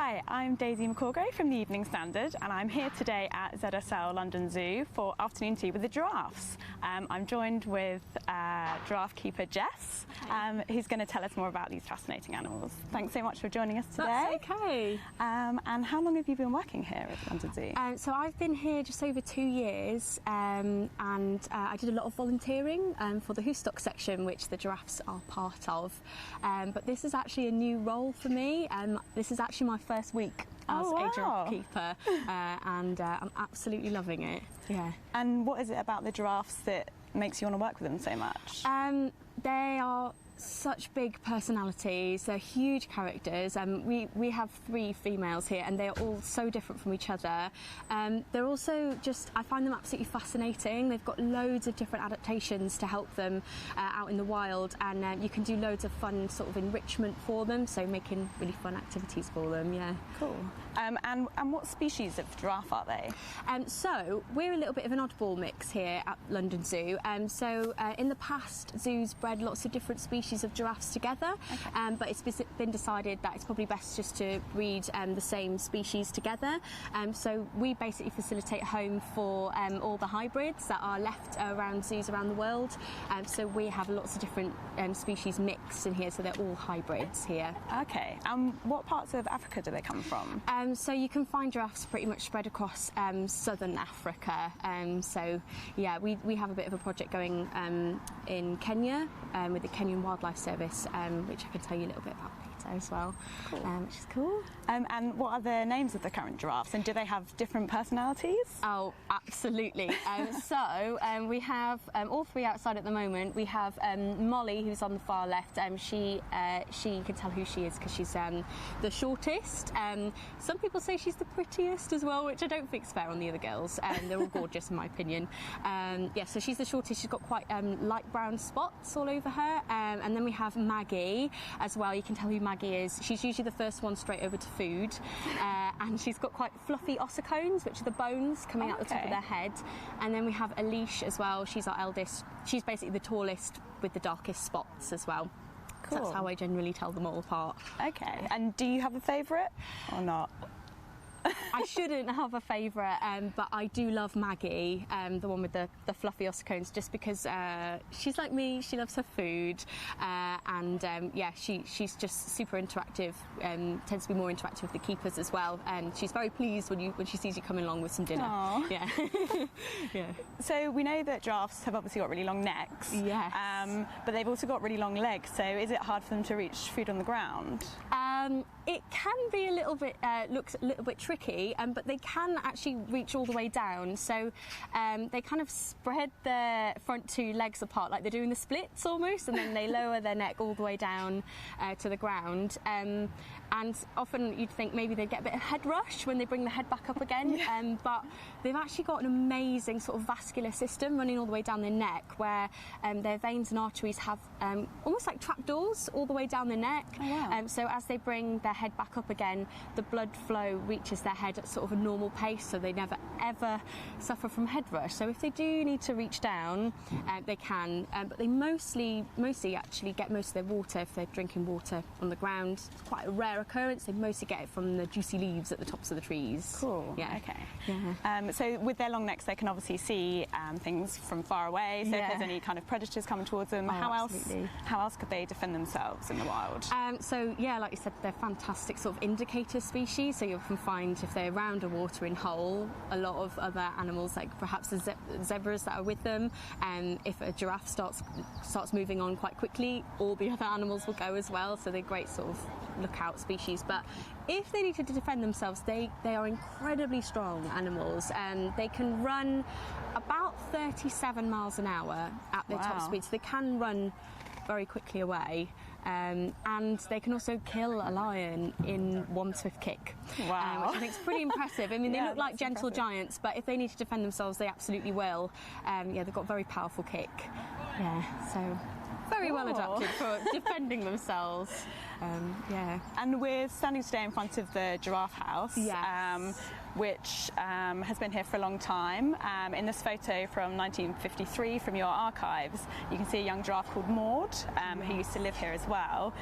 Hi, I'm Daisy McCorgrave from the Evening Standard, and I'm here today at ZSL London Zoo for afternoon tea with the giraffes. I'm joined with giraffe keeper Jess, who's going to tell us more about these fascinating animals. Thanks so much for joining us today. That's okay. And how long have you been working here at London Zoo? So I've been here just over 2 years, and I did a lot of volunteering for the Hoofstock section, which the giraffes are part of. But this is actually a new role for me. This is actually my first week as a giraffe keeper, and I'm absolutely loving it. Yeah. And what is it about the giraffes that makes you want to work with them so much? They are such big personalities, they're huge characters. We have 3 females here and they're all so different from each other. They're also just, I find them absolutely fascinating. They've got loads of different adaptations to help them out in the wild, and you can do loads of fun sort of enrichment for them, so making really fun activities for them. Yeah. Cool. And what species of giraffe are they? So we're a little bit of an oddball mix here at London Zoo. So in the past, zoos bred lots of different species of giraffes together, but it's been decided that it's probably best just to breed the same species together. So we basically facilitate a home for all the hybrids that are left around zoos around the world. So we have lots of different species mixed in here, so they're all hybrids here. Okay. What parts of Africa do they come from? So you can find giraffes pretty much spread across southern Africa. So yeah, we have a bit of a project going in Kenya with the Kenyan Wildlife Service, which I can tell you a little bit about later as well. Cool. Which is cool. And what are the names of the current giraffes, and do they have different personalities? Oh, absolutely. So we have all 3 outside at the moment. We have Molly, who's on the far left. She can tell who she is because she's the shortest. Some people say she's the prettiest as well, which I don't think is fair on the other girls. They're all gorgeous in my opinion. Yeah, so she's the shortest. She's got quite light brown spots all over her. And then we have Maggie as well. You can tell who Maggie is. She's usually the first one straight over to food, and she's got quite fluffy ossicones, which are the bones coming out the top of their head. And then we have Alish as well. She's our eldest. She's basically the tallest with the darkest spots as well. Cool. So that's how I generally tell them all apart. Okay. And do you have a favourite or not? I shouldn't have a favourite, but I do love Maggie, the one with the fluffy ossicones, just because she's like me. She loves her food, and yeah, she's just super interactive. Tends to be more interactive with the keepers as well, and she's very pleased when she sees you coming along with some dinner. Aww. Yeah. Yeah. So we know that giraffes have obviously got really long necks. Yes. But they've also got really long legs. So is it hard for them to reach food on the ground? It can be a little bit looks a little bit tricky, but they can actually reach all the way down. So they kind of spread their front 2 legs apart, like they're doing the splits almost, and then they lower their neck all the way down to the ground. And often you'd think maybe they'd get a bit of head rush when they bring the head back up again, but they've actually got an amazing sort of vascular system running all the way down their neck, where their veins and arteries have almost like trapdoors all the way down their neck. Oh, wow. So as they bring their head back up again, the blood flow reaches their head at sort of a normal pace, so they never ever suffer from head rush. So if they do need to reach down, they can, but they mostly actually get most of their water, if they're drinking water on the ground. It's quite a rare occurrence. They mostly get it from the juicy leaves at the tops of the trees. Cool. Yeah. Okay. Yeah. So with their long necks, they can obviously see things from far away. So if there's any kind of predators coming towards them, how else could they defend themselves in the wild? So yeah, like you said, they're fantastic sort of indicator species. So you can find, if they're around a watering hole, a lot of other animals, like perhaps the zebras that are with them. And if a giraffe starts moving on quite quickly, all the other animals will go as well. So they're great sort of lookout species. But if they need to defend themselves, they are incredibly strong animals, and they can run about 37 miles an hour at their top speed. So they can run very quickly away, and they can also kill a lion in one swift kick. Wow. Which I think is pretty impressive. I mean, they look like gentle giants, but if they need to defend themselves, they absolutely will. Yeah, they've got a very powerful kick. Yeah, so very well adapted for defending themselves. Yeah. And we're standing today in front of the giraffe house, Yes. which has been here for a long time. In this photo from 1953 from your archives, you can see a young giraffe called Maud, who used to live here as well.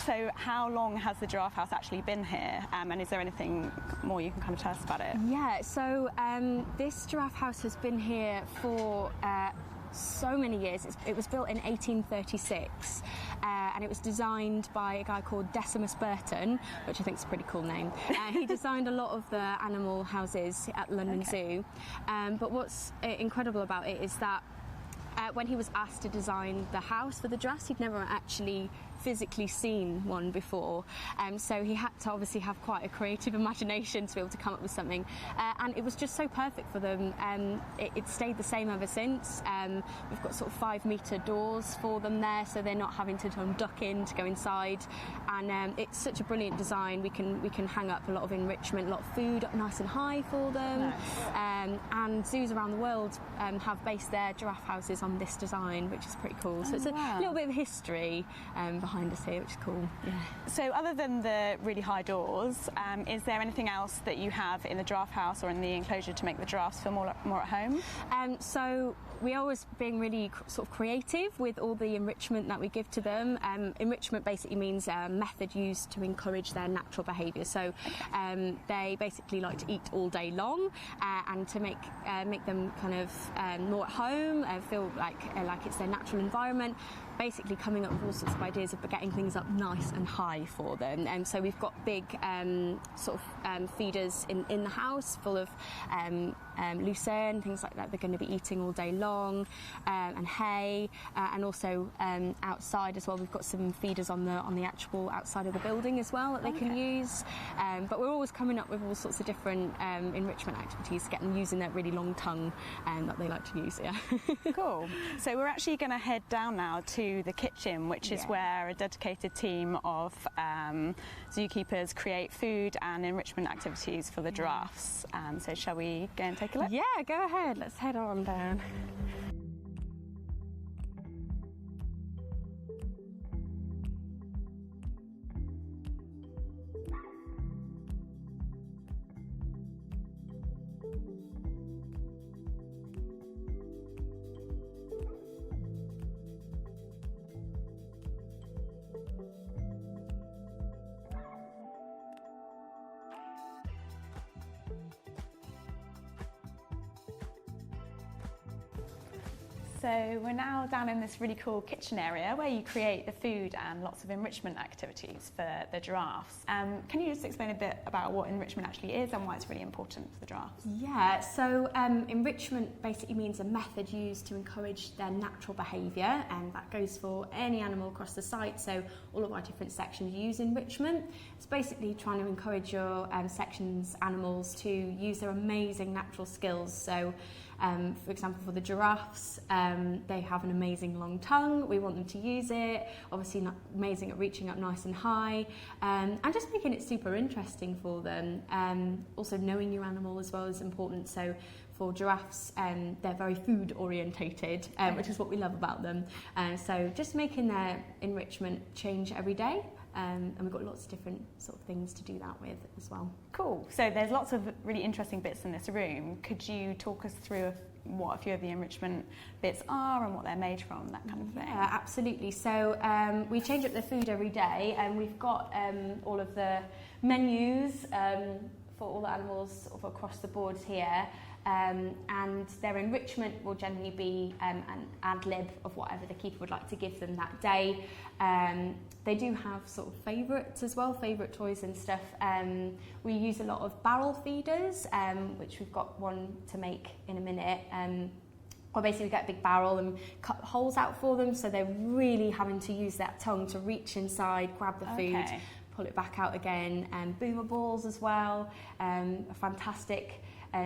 So how long has the giraffe house actually been here? And is there anything more you can kind of tell us about it? Yeah, so this giraffe house has been here for so many years. It was built in 1836 and it was designed by a guy called Decimus Burton, which I think is a pretty cool name. He designed a lot of the animal houses at London Zoo. But what's incredible about it is that when he was asked to design the house for the giraffes, he'd never actually physically seen one before, so he had to obviously have quite a creative imagination to be able to come up with something, and it was just so perfect for them. It stayed the same ever since. We've got sort of 5-metre doors for them there, so they're not having to duck in to go inside, and it's such a brilliant design. We can hang up a lot of enrichment, a lot of food up nice and high for them. Nice. And zoos around the world have based their giraffe houses on this design, which is pretty cool. So it's a little bit of history behind us here, which is cool. Yeah. So other than the really high doors, is there anything else that you have in the giraffe house or in the enclosure to make the giraffes feel more at home? So we're always being really sort of creative with all the enrichment that we give to them. Enrichment basically means a method used to encourage their natural behaviour. So they basically like to eat all day long, and to make them kind of more at home, feel like it's their natural environment. Basically coming up with all sorts of ideas of getting things up nice and high for them. And so we've got big feeders in the house full of lucerne, things like that they're going to be eating all day long, and hay, and also outside as well we've got some feeders on the actual outside of the building as well that they can use. But we're always coming up with all sorts of different enrichment activities to get them using that really long tongue that they like to use. Yeah. Cool. So we're actually going to head down now to the kitchen, which is where a dedicated team of zookeepers create food and enrichment activities for the giraffes. So shall we go and take a look? Yeah, go ahead. Let's head on down. So we're now down in this really cool kitchen area where you create the food and lots of enrichment activities for the giraffes. Can you just explain a bit about what enrichment actually is and why it's really important for the giraffes? Yeah, so enrichment basically means a method used to encourage their natural behaviour, and that goes for any animal across the site. So all of our different sections use enrichment. It's basically trying to encourage your sections' animals to use their amazing natural skills. So for example, for the giraffes, they have an amazing long tongue. We want them to use it. Obviously, not amazing at reaching up nice and high, and just making it super interesting for them. Also, knowing your animal as well is important. So for giraffes, they're very food orientated, which is what we love about them. So just making their enrichment change every day. And we've got lots of different sort of things to do that with as well. Cool. So there's lots of really interesting bits in this room. Could you talk us through what a few of the enrichment bits are and what they're made from, that kind of thing? Yeah, absolutely. So we change up the food every day, and we've got all of the menus for all the animals sort of across the board here. And their enrichment will generally be an ad lib of whatever the keeper would like to give them that day. They do have sort of favourites as well, favourite toys and stuff. We use a lot of barrel feeders, which we've got one to make in a minute. Or basically we get a big barrel and cut holes out for them, so they're really having to use that tongue to reach inside, grab the food, pull it back out again. Boomer balls as well, are fantastic.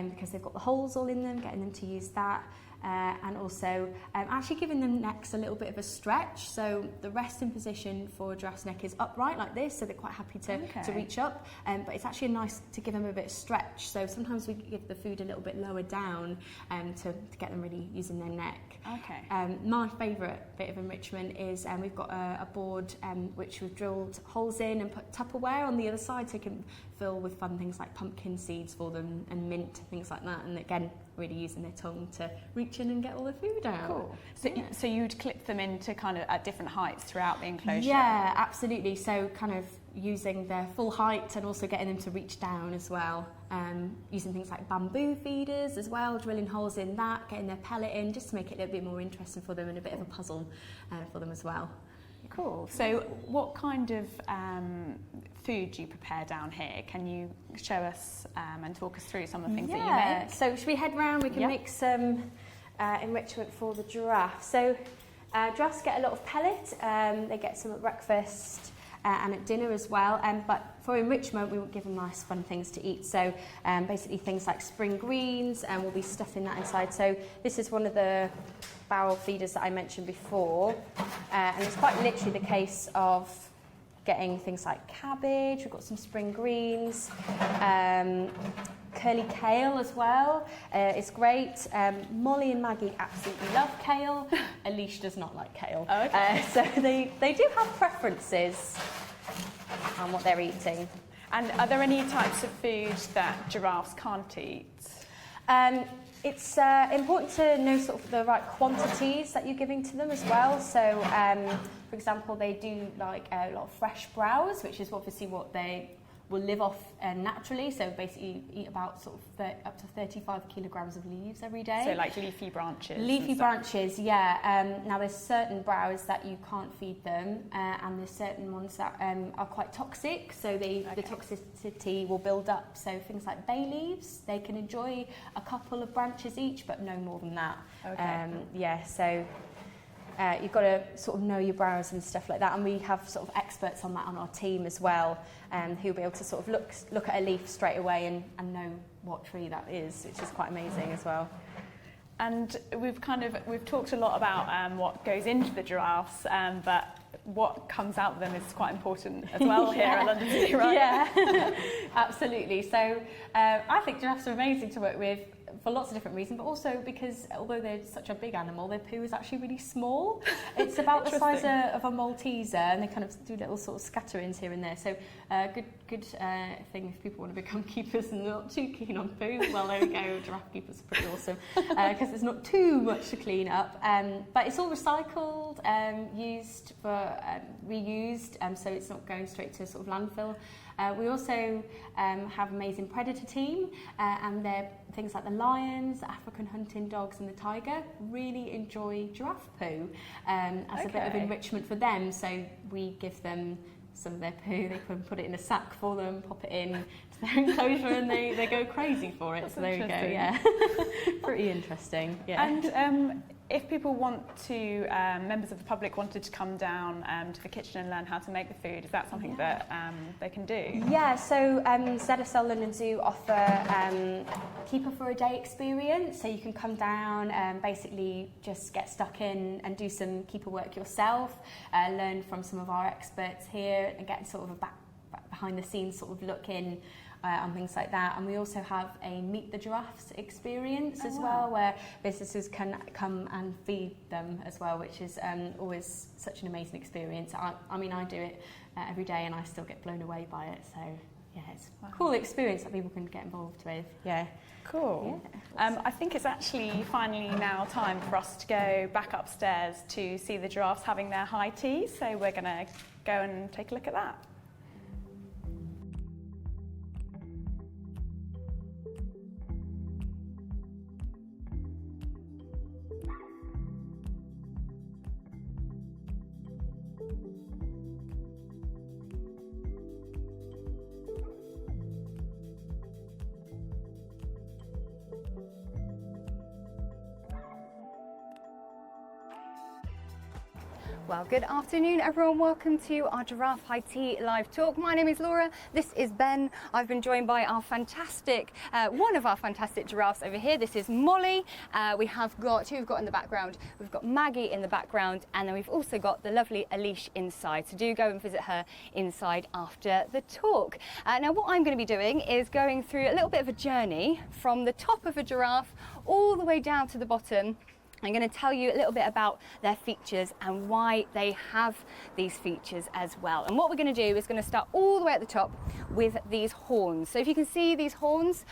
Because they've got the holes all in them, getting them to use that. and also actually giving them necks a little bit of a stretch. So the resting position for a giraffe's neck is upright like this, so they're quite happy to reach up, but it's actually nice to give them a bit of stretch. So sometimes we give the food a little bit lower down to get them really using their neck. Okay. My favourite bit of enrichment is we've got a board which we've drilled holes in and put Tupperware on the other side so you can fill with fun things like pumpkin seeds for them and mint, things like that, and again really using their tongue to reach in and get all the food out. Cool. So, so you'd clip them into kind of at different heights throughout the enclosure? Yeah, absolutely. So kind of using their full height and also getting them to reach down as well. Using things like bamboo feeders as well, drilling holes in that, getting their pellet in, just to make it a little bit more interesting for them and a bit of a puzzle for them as well. Cool. So what kind of food do you prepare down here? Can you show us and talk us through some of the things that you make? So should we head round? We can make some enrichment for the giraffe. So giraffes get a lot of pellet. They get some at breakfast and at dinner as well. But for enrichment, we will give them nice fun things to eat. So basically things like spring greens, and we'll be stuffing that inside. So this is one of the barrel feeders that I mentioned before, and it's quite literally the case of getting things like cabbage. We've got some spring greens, curly kale as well. It's great. Molly and Maggie absolutely love kale. Elise does not like kale. Oh, okay. So they do have preferences on what they're eating. And are there any types of food that giraffes can't eat? It's important to know sort of the right quantities that you're giving to them as well. So, for example, they do like a lot of fresh browse, which is obviously what they will live off naturally. So basically eat about sort of up to 35 kilograms of leaves every day. So like leafy branches? Leafy branches, yeah. Now there's certain browse that you can't feed them, and there's certain ones that are quite toxic. So the toxicity will build up. So things like bay leaves, they can enjoy a couple of branches each, but no more than that. Okay. So you've got to sort of know your browse and stuff like that, and we have sort of experts on that on our team as well, who'll be able to sort of look at a leaf straight away and know what tree that is, which is quite amazing as well. And we've talked a lot about what goes into the giraffes, but what comes out of them is quite important as well here at London Zoo, right? Yeah, absolutely. So I think giraffes are amazing to work with for lots of different reasons, but also because although they're such a big animal, their poo is actually really small. It's about the size of a Malteser, and they kind of do little sort of scatterings here and there. So good thing if people want to become keepers and they're not too keen on poo. Well, there we go, giraffe keepers are pretty awesome because there's not too much to clean up. But it's all recycled, used for reused, so it's not going straight to sort of landfill. We also have amazing predator team, and they're things like the lions, the African hunting dogs and the tiger really enjoy giraffe poo as a bit of enrichment for them. So we give them some of their poo, they can put it in a sack for them, pop it in to their enclosure, and they go crazy for it. That's so there we go, yeah. Pretty interesting, yeah. And if people want to, members of the public wanted to come down to the kitchen and learn how to make the food, is that something that they can do? Yeah, so ZSL London Zoo offer Keeper for a Day experience, so you can come down and basically just get stuck in and do some keeper work yourself, learn from some of our experts here and get sort of a behind the scenes sort of look in on things like that. And we also have a Meet the Giraffes experience as well, where businesses can come and feed them as well, which is always such an amazing experience. I mean, I do it every day and I still get blown away by it. So yeah, it's a cool experience that people can get involved with. Yeah. Cool. Yeah. I think it's actually finally now time for us to go back upstairs to see the giraffes having their high tea. So we're going to go and take a look at that. Well, good afternoon, everyone. Welcome to our Giraffe High Tea live talk. My name is Laura. This is Ben. I've been joined by our fantastic, one of our fantastic giraffes over here. This is Molly. We have got, who we've got in the background? We've got Maggie in the background, and then we've also got the lovely Alicia inside. So do go and visit her inside after the talk. Now, what I'm going to be doing is going through a little bit of a journey from the top of a giraffe all the way down to the bottom. I'm going to tell you a little bit about their features and why they have these features as well. And what we're going to do is going to start all the way at the top with these horns. So if you can see these horns,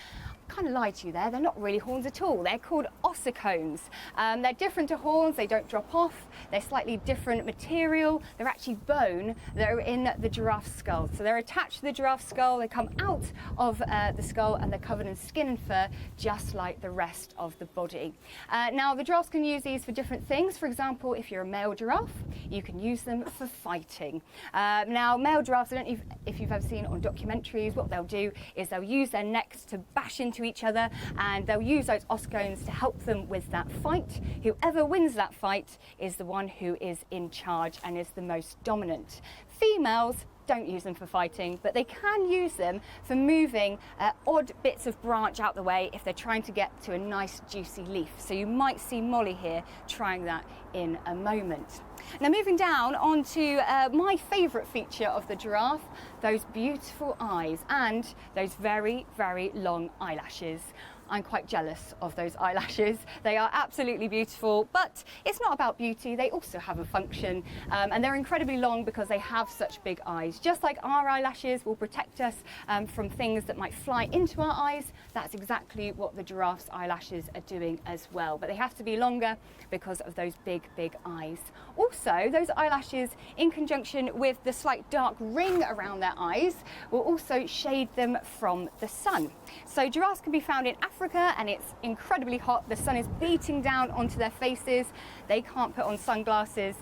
kind of lied to you there, they're not really horns at all. They're called ossicones. They're different to horns, they don't drop off, they're slightly different material. They're actually bone that are in the giraffe skull. So they're attached to the giraffe skull, they come out of the skull, and they're covered in skin and fur just like the rest of the body. Now the giraffes can use these for different things. For example, if you're a male giraffe, you can use them for fighting. Now male giraffes, I don't know if you've ever seen on documentaries, what they'll do is they'll use their necks to bash into each other, and they'll use those ossicones to help them with that fight. Whoever wins that fight is the one who is in charge and is the most dominant. Females don't use them for fighting, but they can use them for moving odd bits of branch out the way if they're trying to get to a nice juicy leaf. So you might see Molly here trying that in a moment. Now moving down onto my favourite feature of the giraffe, those beautiful eyes and those very, very long eyelashes. I'm quite jealous of those eyelashes. They are absolutely beautiful, but it's not about beauty. They also have a function, and they're incredibly long because they have such big eyes. Just like our eyelashes will protect us from things that might fly into our eyes, that's exactly what the giraffe's eyelashes are doing as well. But they have to be longer because of those big, big eyes. Also, those eyelashes, in conjunction with the slight dark ring around their eyes, will also shade them from the sun. So giraffes can be found in Africa, and it's incredibly hot. The sun is beating down onto their faces. They can't put on sunglasses.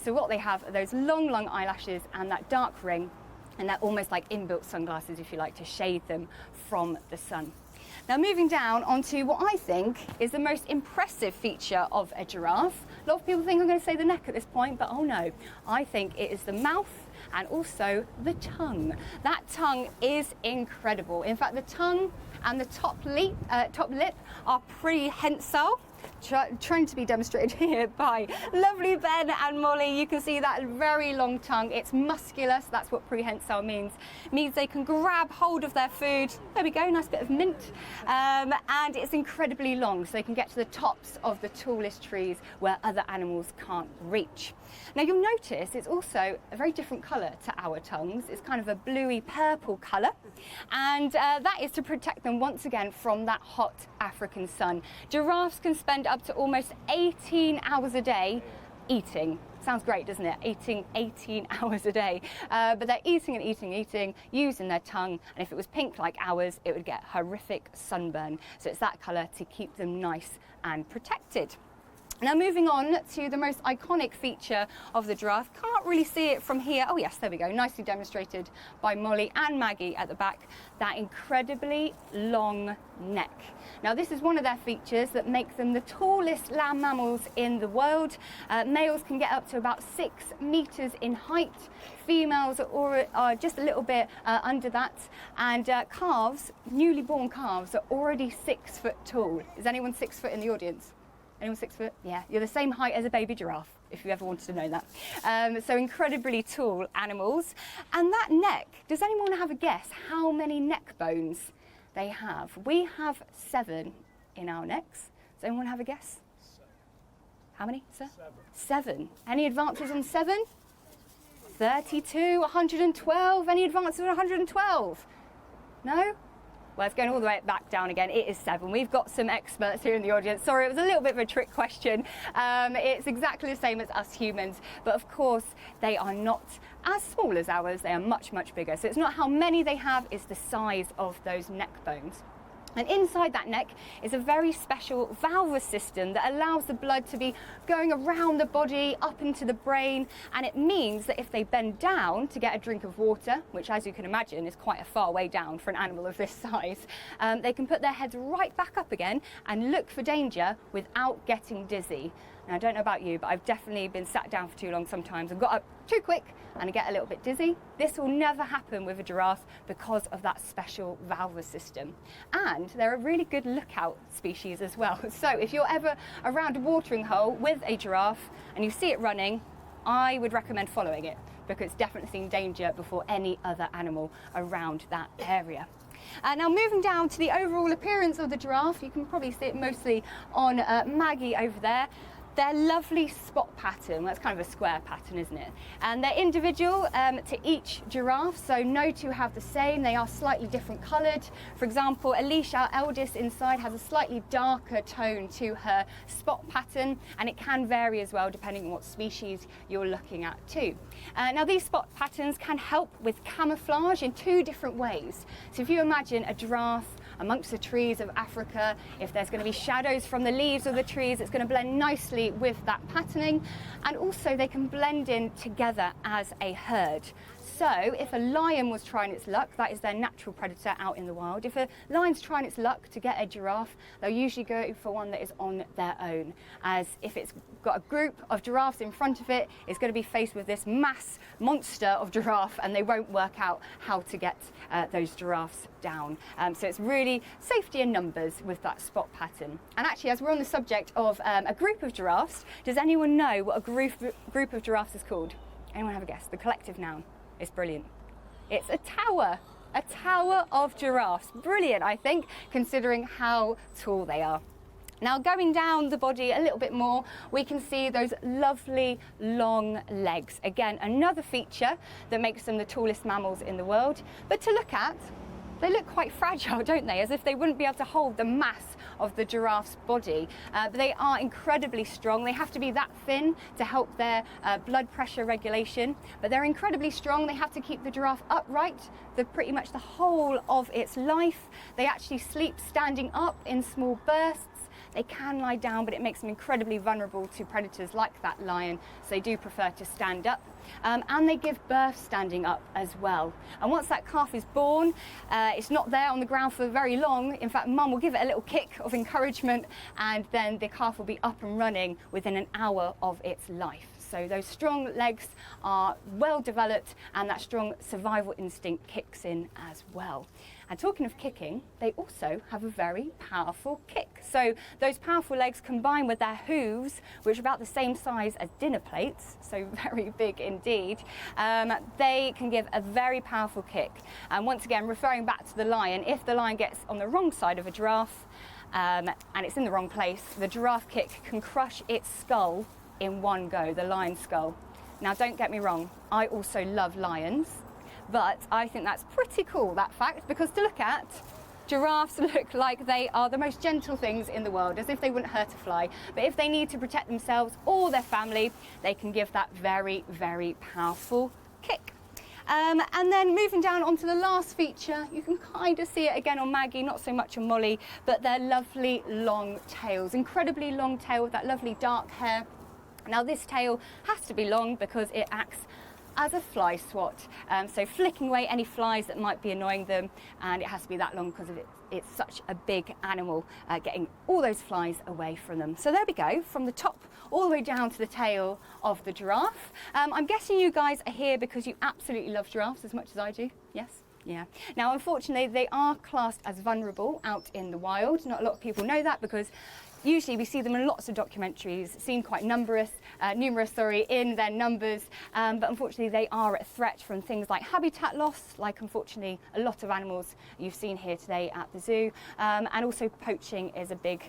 So what they have are those long, long eyelashes and that dark ring, and they're almost like inbuilt sunglasses, if you like, to shade them from the sun. Now moving down onto what I think is the most impressive feature of a giraffe. A lot of people think I'm going to say the neck at this point, but oh no, I think it is the mouth and also the tongue. That tongue is incredible. In fact, the tongue and the top lip are prehensile. Trying to be demonstrated here by lovely Ben and Molly. You can see that very long tongue. It's muscular, so that's what prehensile means. It means they can grab hold of their food. There we go, nice bit of mint. And it's incredibly long, so they can get to the tops of the tallest trees where other animals can't reach. Now you'll notice it's also a very different colour to our tongues. It's kind of a bluey purple colour, and that is to protect them once again from that hot African sun. Giraffes can spend up to almost 18 hours a day eating. Sounds great, doesn't it? Eating 18 hours a day. But they're eating and eating and eating, using their tongue, and if it was pink like ours, it would get horrific sunburn. So it's that colour to keep them nice and protected. Now moving on to the most iconic feature of the giraffe. Can't really see it from here. Oh yes, there we go. Nicely demonstrated by Molly and Maggie at the back. That incredibly long neck. Now this is one of their features that make them the tallest land mammals in the world. Males can get up to about 6 meters in height. Females are just a little bit under that. And calves, newly born calves, are already 6 foot tall. Is anyone 6 foot in the audience? Anyone 6 foot? Yeah, you're the same height as a baby giraffe, if you ever wanted to know that. So incredibly tall animals. And that neck, does anyone have a guess how many neck bones they have? We have 7 in our necks. Does anyone have a guess? 7. How many, sir? 7. 7. Any advances on 7? 32, 112. Any advances on 112? No? Well, it's going all the way back down again. It is 7. We've got some experts here in the audience. Sorry, it was a little bit of a trick question. It's exactly the same as us humans, but of course they are not as small as ours. They are much, much bigger. So it's not how many they have, it's the size of those neck bones. And inside that neck is a very special valvulus system that allows the blood to be going around the body, up into the brain, and it means that if they bend down to get a drink of water, which as you can imagine is quite a far way down for an animal of this size, they can put their heads right back up again and look for danger without getting dizzy. Now, I don't know about you, but I've definitely been sat down for too long sometimes and got up too quick and I get a little bit dizzy. This will never happen with a giraffe because of that special valve system. And they're a really good lookout species as well. So if you're ever around a watering hole with a giraffe and you see it running, I would recommend following it because it's definitely seen danger before any other animal around that area. Now moving down to the overall appearance of the giraffe, you can probably see it mostly on Maggie over there. Their lovely spot pattern, that's kind of a square pattern, isn't it? And they're individual to each giraffe, so no two have the same. They are slightly different coloured. For example, Alicia, our eldest inside, has a slightly darker tone to her spot pattern, and it can vary as well depending on what species you're looking at too. Now these spot patterns can help with camouflage in two different ways. So if you imagine a giraffe amongst the trees of Africa, if there's going to be shadows from the leaves of the trees, it's going to blend nicely with that patterning, and also they can blend in together as a herd. So if a lion was trying its luck, that is their natural predator out in the wild. If a lion's trying its luck to get a giraffe, they'll usually go for one that is on their own, as if it's got a group of giraffes in front of it, it's going to be faced with this mass monster of giraffe and they won't work out how to get those giraffes down. So it's really safety in numbers with that spot pattern. And actually, as we're on the subject of a group of giraffes, does anyone know what a group of giraffes is called? Anyone have a guess? The collective noun. It's brilliant. It's a tower of giraffes. Brilliant, I think, considering how tall they are. Now going down the body a little bit more, we can see those lovely long legs. Again, another feature that makes them the tallest mammals in the world. But to look at, they look quite fragile, don't they? As if they wouldn't be able to hold the mass of the giraffe's body. But they are incredibly strong. They have to be that thin to help their blood pressure regulation. But they're incredibly strong. They have to keep the giraffe upright pretty much the whole of its life. They actually sleep standing up in small bursts. They can lie down, but it makes them incredibly vulnerable to predators like that lion, so they do prefer to stand up. And they give birth standing up as well. And once that calf is born, it's not there on the ground for very long. In fact, mum will give it a little kick of encouragement, and then the calf will be up and running within an hour of its life. So those strong legs are well developed, and that strong survival instinct kicks in as well. And talking of kicking, they also have a very powerful kick. So those powerful legs combined with their hooves, which are about the same size as dinner plates, so very big indeed, they can give a very powerful kick. And once again, referring back to the lion, if the lion gets on the wrong side of a giraffe and it's in the wrong place, the giraffe kick can crush its skull in one go, the lion's skull. Now don't get me wrong, I also love lions, but I think that's pretty cool, that fact, because to look at, giraffes look like they are the most gentle things in the world, as if they wouldn't hurt a fly. But if they need to protect themselves or their family, they can give that very, very powerful kick. And then moving down onto the last feature, you can kind of see it again on Maggie, not so much on Molly, but their lovely long tails, incredibly long tail with that lovely dark hair. Now this tail has to be long because it acts as a fly swat, so flicking away any flies that might be annoying them, and it has to be that long because of it's such a big animal, getting all those flies away from them. So there we go, from the top all the way down to the tail of the giraffe. I'm guessing you guys are here because you absolutely love giraffes as much as I do, yes? Yeah. Now unfortunately they are classed as vulnerable out in the wild. Not a lot of people know that because usually we see them in lots of documentaries, seen quite numerous in their numbers, but unfortunately they are at threat from things like habitat loss, like unfortunately a lot of animals you've seen here today at the zoo, and also poaching is a big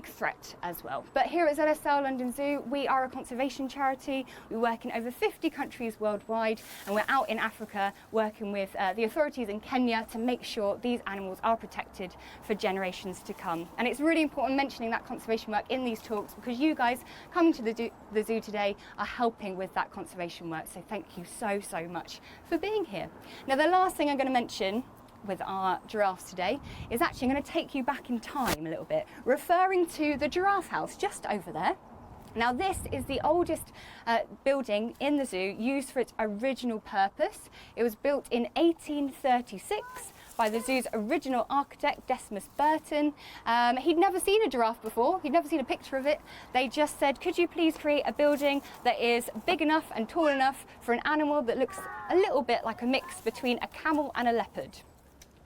threat as well. But here at ZSL London Zoo, we are a conservation charity. We work in over 50 countries worldwide, and we're out in Africa working with the authorities in Kenya to make sure these animals are protected for generations to come. And it's really important mentioning that conservation work in these talks because you guys coming to the zoo today are helping with that conservation work. So thank you so, so much for being here. Now the last thing I'm going to mention with our giraffes today is actually I'm going to take you back in time a little bit, referring to the giraffe house just over there. Now this is the oldest building in the zoo used for its original purpose. It was built in 1836 by the zoo's original architect, Decimus Burton. He'd never seen a giraffe before, he'd never seen a picture of it. They just said, could you please create a building that is big enough and tall enough for an animal that looks a little bit like a mix between a camel and a leopard.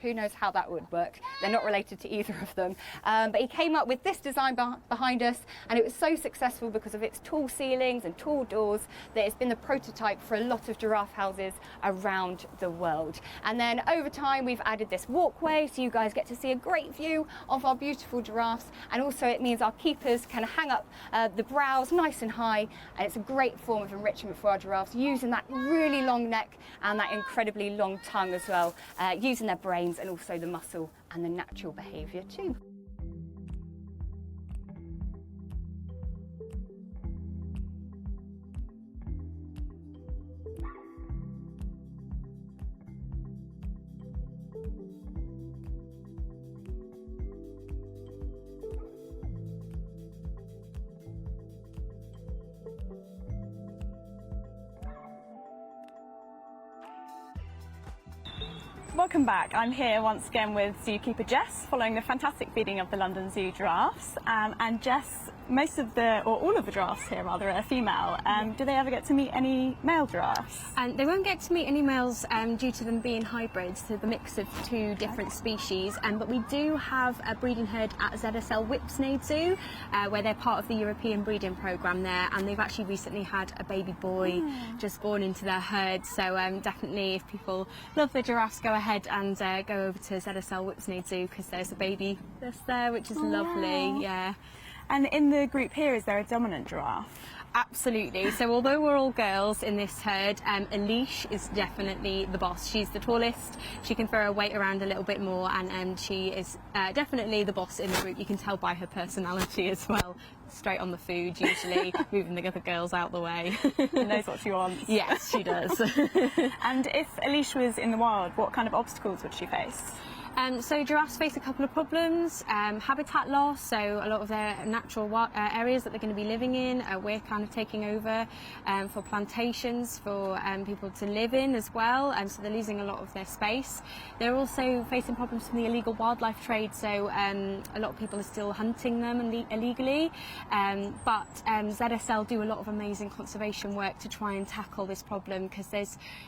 Who knows how that would work? They're not related to either of them. But he came up with this design behind us, and it was so successful because of its tall ceilings and tall doors that it's been the prototype for a lot of giraffe houses around the world. And then over time, we've added this walkway, so you guys get to see a great view of our beautiful giraffes. And also it means our keepers can hang up the brows nice and high, and it's a great form of enrichment for our giraffes, using that really long neck and that incredibly long tongue as well, using their brains and also the muscle and the natural behaviour too. Welcome back. I'm here once again with zookeeper Jess, following the fantastic feeding of the London Zoo giraffes. And Jess, most of all of the giraffes here rather are female. Do they ever get to meet any male giraffes? They won't get to meet any males due to them being hybrids, so the mix of two different species. But we do have a breeding herd at ZSL Whipsnade Zoo, where they're part of the European breeding programme there, and they've actually recently had a baby boy just born into their herd. So definitely, if people love the giraffes, go ahead and go over to ZSL Whipsnade Zoo, because there's a baby that's there, which is lovely. Wow. Yeah. And in the group here, is there a dominant giraffe? Absolutely. So although we're all girls in this herd, Elise is definitely the boss. She's the tallest. She can throw her weight around a little bit more, and she is definitely the boss in the group. You can tell by her personality as well. Straight on the food, usually, moving the other girls out the way. She knows what she wants. Yes, she does. And if Elise was in the wild, what kind of obstacles would she face? So giraffes face a couple of problems. Habitat loss, so a lot of their natural areas that they're going to be living in, we're kind of taking over for plantations for people to live in as well, so they're losing a lot of their space. They're also facing problems from the illegal wildlife trade, so a lot of people are still hunting them illegally, but ZSL do a lot of amazing conservation work to try and tackle this problem, because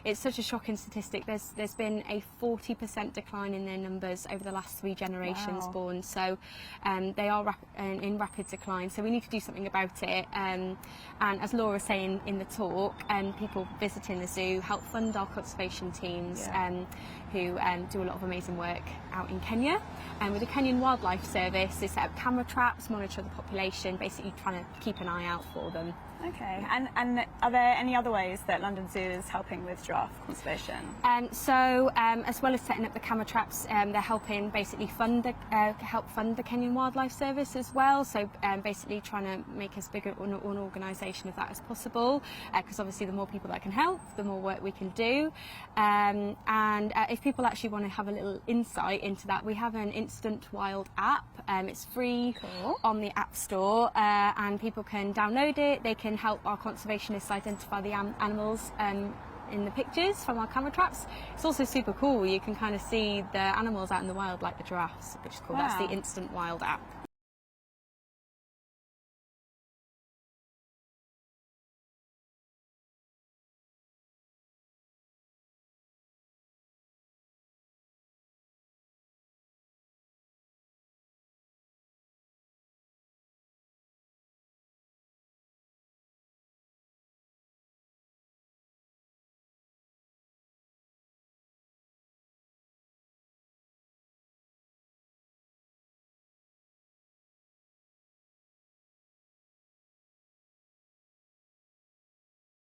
it's such a shocking statistic. There's been a 40% decline in their numbers over the last 3 generations born, so they are in rapid decline, so we need to do something about it. And as Laura was saying in the talk, people visiting the zoo help fund our conservation teams, who do a lot of amazing work out in Kenya. And with the Kenyan Wildlife Service, they set up camera traps, monitor the population, basically trying to keep an eye out for them. Okay, and are there any other ways that London Zoo is helping with giraffe conservation? So as well as setting up the camera traps, they're helping basically help fund the Kenyan Wildlife Service as well. So basically trying to make as big an organisation of that as possible, because obviously the more people that can help, the more work we can do. And if people actually want to have a little insight into that, we have an Instant Wild app. It's free on the App Store, and people can download it. They can help our conservationists identify the animals in the pictures from our camera traps. It's also super cool. You can kind of see the animals out in the wild, like the giraffes, which is cool. Wow. That's the Instant Wild app.